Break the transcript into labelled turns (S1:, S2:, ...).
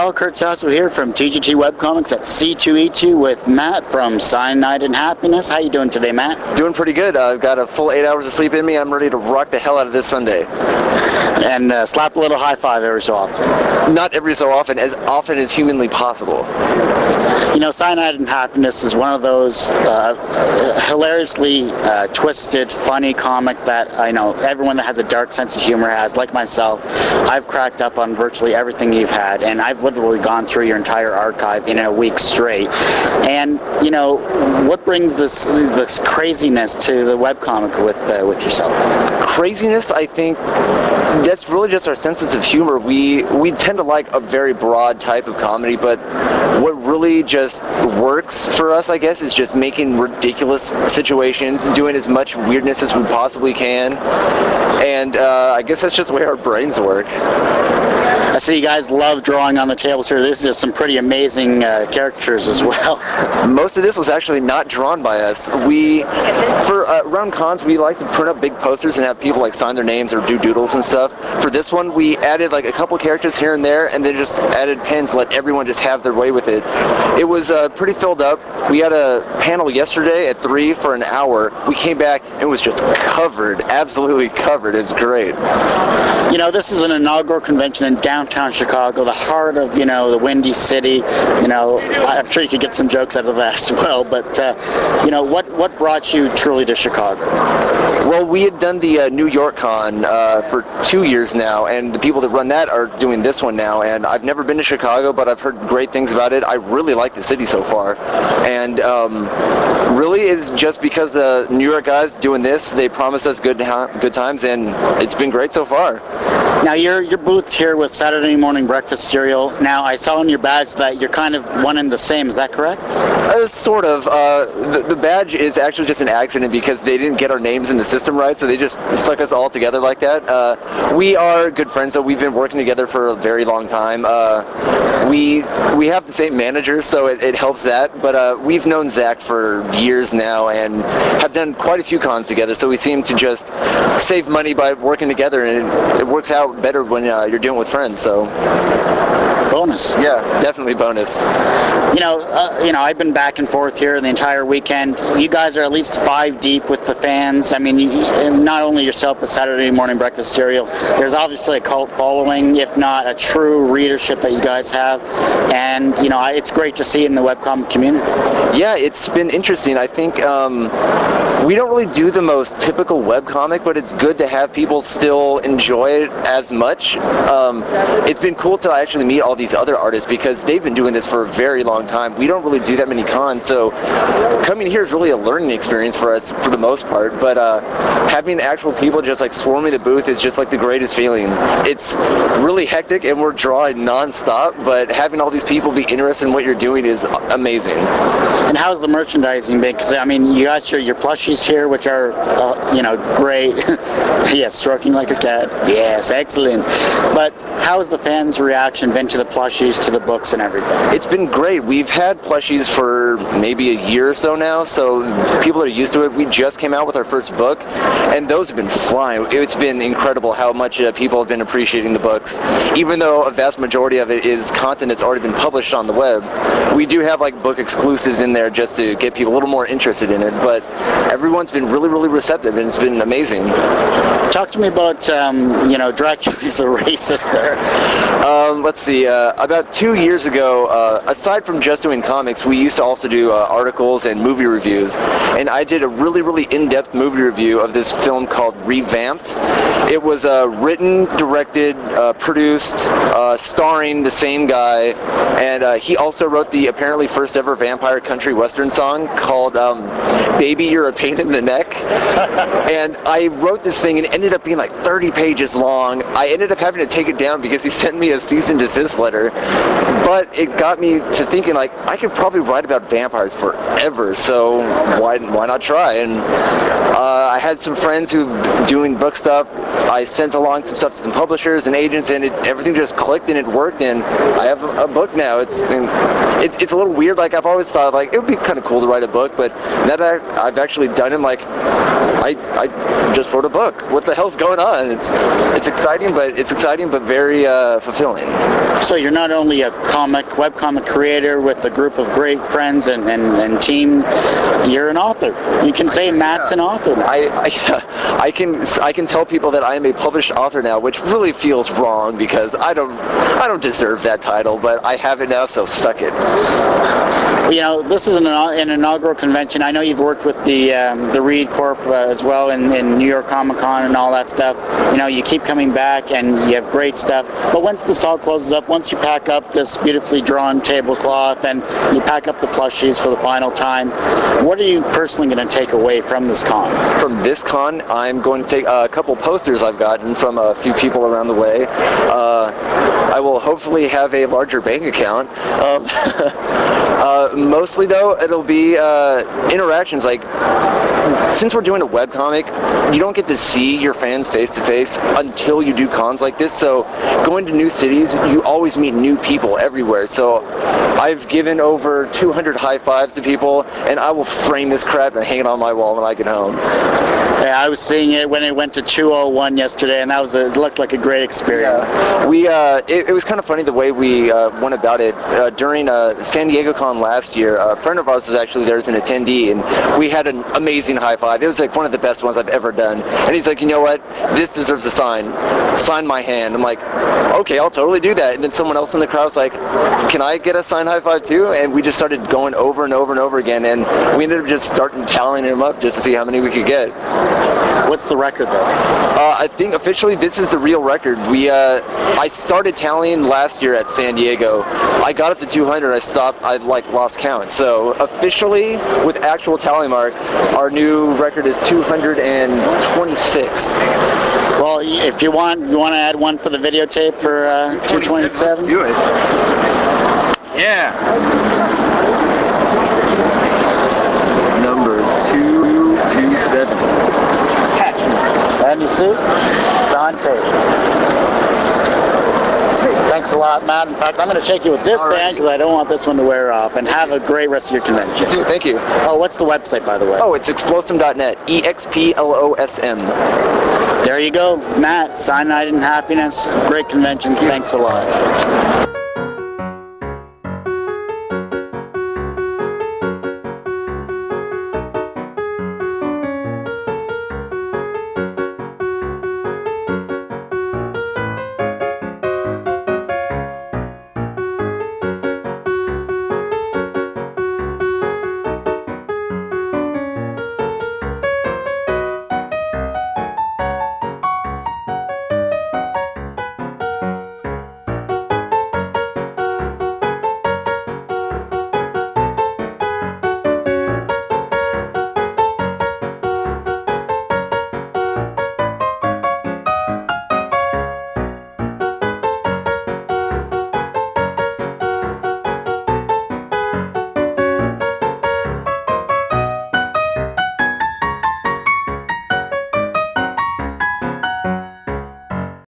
S1: Well, Kurt Sasso here from TGT Webcomics at C2E2 with Matt from Cyanide Happiness. How you doing today, Matt?
S2: Doing pretty good. I've got a full 8 hours of sleep in me. I'm ready to rock the hell out of this Sunday.
S1: And slap a little high five every so often.
S2: Not every so often as humanly possible.
S1: You know, Cyanide Happiness is one of those hilariously twisted, funny comics that I know everyone that has a dark sense of humor has, like myself. I've cracked up on virtually everything you've had, and I've literally gone through your entire archive in a week straight. And, you know, what brings this craziness to the webcomic with yourself?
S2: Craziness, I think, that's really just our senses of humor. We tend to like a very broad type of comedy, but what really just works for us, I guess, is just making ridiculous situations and doing as much weirdness as we possibly can. And I guess that's just the way our brains work.
S1: I see you guys love drawing on the tables here. This is some pretty amazing caricatures as well.
S2: Most of this was actually not drawn by us. For around cons, we like to print up big posters and have people like sign their names or do doodles and stuff. For this one, we added like a couple characters here and there, and then just added pens, let everyone just have their way with it. It was pretty filled up. We had a panel yesterday at 3 for an hour. We came back and it was just covered, absolutely covered. It's great.
S1: You know, this is an inaugural convention in downtown Chicago, the heart of, you know, the Windy City. You know, I'm sure you could get some jokes out of that as well, but, you know, what brought you truly to Chicago?
S2: Well, we had done the New York Con for 2 years now, and the people that run that are doing this one now, and I've never been to Chicago, but I've heard great things about it. I really like the city so far, and really it's just because the New York guys doing this, they promised us good times, and it's been great so far.
S1: Now, your booth's here with Saturday morning breakfast cereal. Now, I saw on your badge that you're kind of one and the same. Is that correct?
S2: Sort of. The badge is actually just an accident because they didn't get our names in the system right, so they just stuck us all together like that. We are good friends, though. We've been working together for a very long time. We have the same manager, so it helps that. But we've known Zach for years now and have done quite a few cons together, so we seem to just save money by working together, and it works out better when you're doing it with friends. So
S1: bonus.
S2: Yeah, definitely bonus.
S1: You know, I've been back and forth here the entire weekend. You guys are at least 5 deep with the fans. I mean, not only yourself, but Saturday morning breakfast cereal. There's obviously a cult following, if not a true readership that you guys have. And, you know, it's great to see in the webcomic community.
S2: Yeah, it's been interesting. I think we don't really do the most typical webcomic, but it's good to have people still enjoy it as much. It's been cool to actually meet all these other artists because they've been doing this for a very long time. We don't really do that many cons, so coming here is really a learning experience for us for the most part, but having actual people just like swarming the booth is just like the greatest feeling. It's really hectic and we're drawing non-stop, but having all these people be interested in what you're doing is amazing.
S1: And how's the merchandising been? Because, I mean, you got your plushies here, which are, you know, great. Yes, stroking like a cat. Yes, excellent. But how's the fans' reaction been to the plushies, to the books and everything?
S2: It's been great. We've had plushies for maybe a year or so now, so people are used to it. We just came out with our first book, and those have been flying. It's been incredible how much people have been appreciating the books. Even though a vast majority of it is content that's already been published on the web, we do have like book exclusives in there just to get people a little more interested in it, but everyone's been really, really receptive, and it's been amazing.
S1: Talk to me about, you know, Dracula is a racist there.
S2: Let's see, about 2 years ago, aside from just doing comics, we used to also do articles and movie reviews, and I did a really, really in-depth movie review of this film called Revamped. It was written, directed, produced, starring the same guy, and he also wrote the apparently first ever vampire country western song called Baby You're a Pain in the Neck. And I wrote this thing and it ended up being like 30 pages long. I ended up having to take it down because he sent me a cease and desist letter. But it got me to thinking, like, I could probably write about vampires forever, so why not try? And I had some friends who doing book stuff, I sent along some stuff to some publishers and agents, and everything just clicked and it worked, and I have a book now. It's a little weird. Like, I've always thought, like, it would be kind of cool to write a book, but now that I've actually done it, like, I just wrote a book. What the hell's going on? It's exciting, but very fulfilling.
S1: So you're not only a webcomic creator with a group of great friends and team, you're an author. You can say Matt's an author now.
S2: I can tell people that I am a published author now, which really feels wrong because I don't deserve that title, but I have it now, so suck it.
S1: You know, this is an inaugural convention. I know you've worked with the Reed Corp as well in New York Comic Con and all that stuff. You know, you keep coming back and you have great stuff. But once this all closes up, once you pack up this beautifully drawn tablecloth and you pack up the plushies for the final time, what are you personally going to take away from this con?
S2: From this con, I'm going to take a couple posters I've gotten from a few people around the way. I will hopefully have a larger bank account. Mostly though, it'll be interactions. Like, since we're doing a webcomic, you don't get to see your fans face to face until you do cons like this. So going to new cities, you always meet new people everywhere. So I've given over 200 high fives to people, and I will frame this crap and hang it on my wall when I get home.
S1: Yeah, I was seeing it when it went to 201 yesterday, and it looked like a great experience.
S2: Yeah. It was kind of funny the way we went about it. During San Diego Con last year, a friend of ours was actually there as an attendee, and we had an amazing high five. It was like one of the best ones I've ever done. And he's like, you know what? This deserves a sign. Sign my hand. I'm like, okay, I'll totally do that. And then someone else in the crowd was like, can I get a signed high five too? And we just started going over and over and over again, and we ended up just starting tallying them up just to see how many we could get.
S1: What's the record though?
S2: I think officially this is the real record. I started tallying last year at San Diego. I got up to 200. I stopped. I lost count. So officially, with actual tally marks, our new record is 226.
S1: Well, if you want to add one for the videotape for 227.
S2: Do it. Yeah. Number 227.
S1: And you see, it's on tape. Thanks a lot, Matt. In fact, I'm going to shake you with this hand because I don't want this one to wear off. And have a great rest of your convention.
S2: You too. Thank you.
S1: Oh, what's the website, by the way?
S2: Oh, it's explosum.net. EXPLOSM.
S1: There you go, Matt. Cyanide Happiness. Great convention. Thanks a lot.